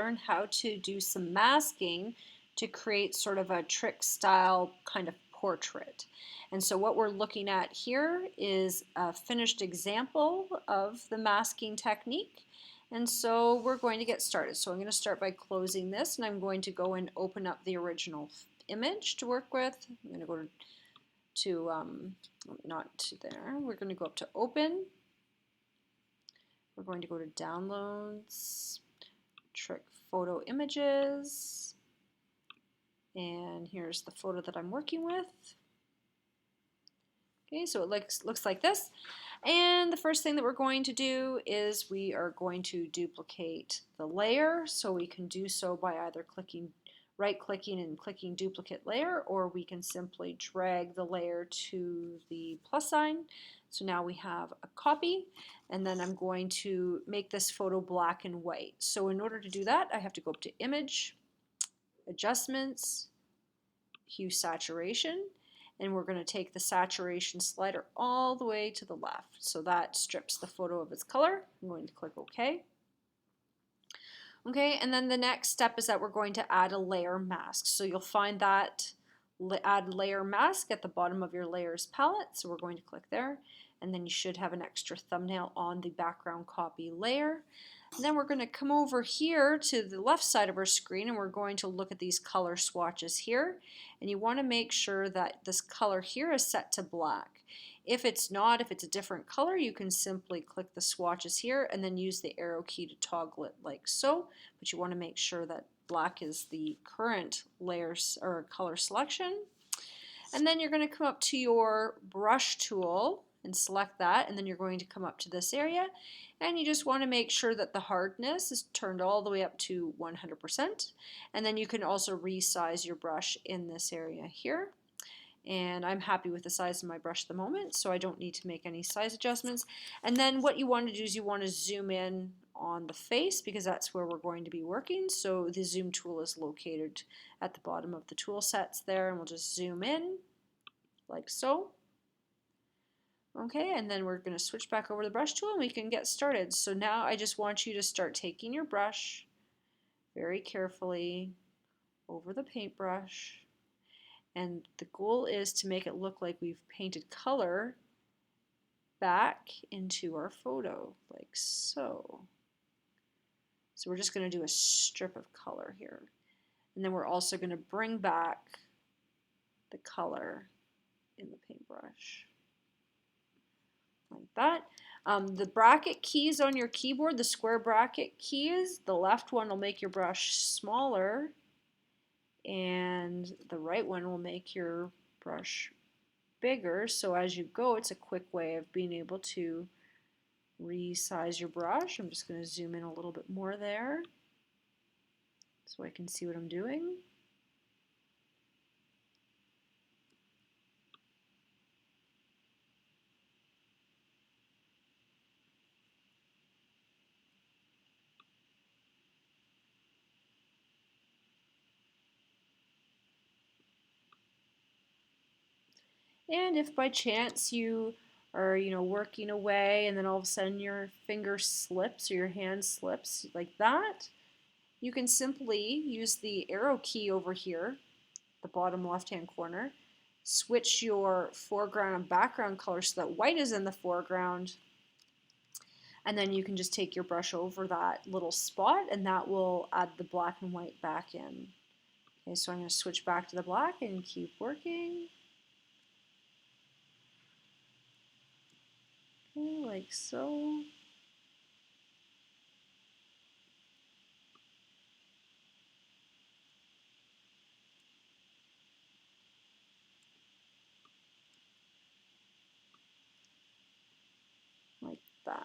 learn how to do some masking to create sort of a trick style kind of portrait. And so what we're looking at here is a finished example of the masking technique. And so we're going to get started. So I'm going to start by closing this, and I'm going to go and open up the original image to work with. I'm going to go to not to there. We're going to go up to open. We're going to go to downloads, trick photo images, and here's the photo that I'm working with. Okay, so it looks like this. And the first thing that we're going to do is we are going to duplicate the layer. So we can do so by either right-clicking and clicking duplicate layer, or we can simply drag the layer to the plus sign. So now we have a copy, and then I'm going to make this photo black and white. So in order to do that, I have to go up to Image, Adjustments, Hue Saturation, and we're going to take the saturation slider all the way to the left. So that strips the photo of its color. I'm going to click OK. Okay, and then the next step is that we're going to add a layer mask. So you'll find that add layer mask at the bottom of your layers palette. So we're going to click there, and then you should have an extra thumbnail on the background copy layer. And then we're going to come over here to the left side of our screen, and we're going to look at these color swatches here. And you want to make sure that this color here is set to black. If it's not, if it's a different color, you can simply click the swatches here and then use the arrow key to toggle it like so. But you want to make sure that black is the current layers or color selection. And then you're going to come up to your brush tool and select that, and then you're going to come up to this area, and you just want to make sure that the hardness is turned all the way up to 100%. And then you can also resize your brush in this area here. And I'm happy with the size of my brush at the moment, so I don't need to make any size adjustments. And then what you want to do is you want to zoom in on the face, because that's where we're going to be working. So the zoom tool is located at the bottom of the tool sets there, and we'll just zoom in like so. Okay, and then we're going to switch back over to the brush tool and we can get started. So now I just want you to start taking your brush very carefully over the paintbrush. And the goal is to make it look like we've painted color back into our photo, like so. So we're just going to do a strip of color here. And then we're also going to bring back the color in the paintbrush, like that. The bracket keys on your keyboard, the square bracket keys, the left one will make your brush smaller, and the right one will make your brush bigger. So as you go, it's a quick way of being able to resize your brush. I'm just going to zoom in a little bit more there so I can see what I'm doing. And if by chance you are, working away and then all of a sudden your finger slips or your hand slips like that, you can simply use the arrow key over here, the bottom left-hand corner, switch your foreground and background color so that white is in the foreground, and then you can just take your brush over that little spot and that will add the black and white back in. Okay, so I'm going to switch back to the black and keep working. Okay, like so. Like that.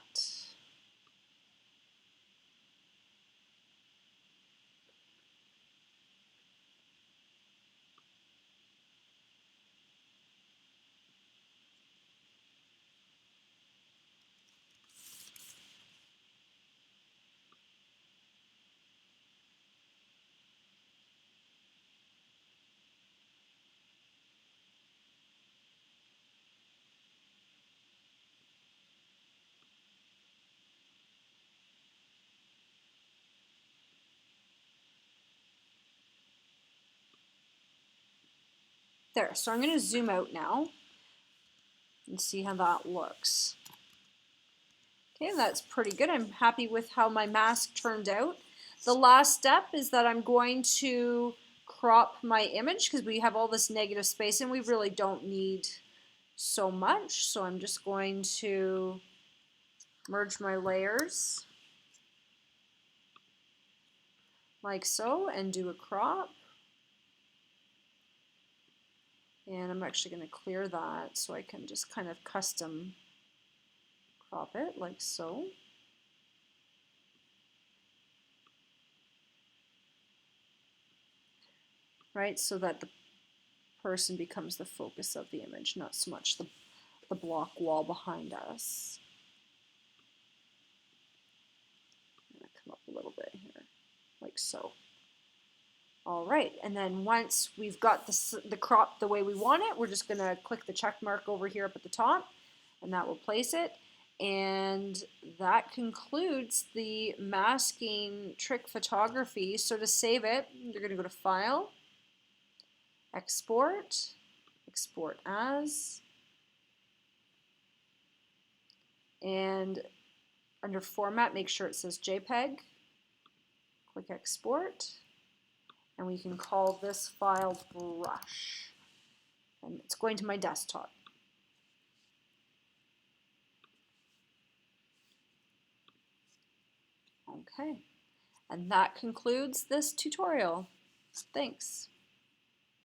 There, so I'm going to zoom out now and see how that looks. Okay, that's pretty good. I'm happy with how my mask turned out. The last step is that I'm going to crop my image because we have all this negative space and we really don't need so much. So I'm just going to merge my layers like so and do a crop. And I'm actually going to clear that so I can just kind of custom crop it like so. Right, so that the person becomes the focus of the image, not so much the block wall behind us. I'm going to come up a little bit here, like so. All right, and then once we've got the crop the way we want it, we're just going to click the check mark over here up at the top, and that will place it. And that concludes the masking trick photography. So to save it, you're going to go to File, Export, Export As, and under Format, make sure it says JPEG. Click Export, and we can call this file Brush. And it's going to my desktop. Okay, and that concludes this tutorial. Thanks.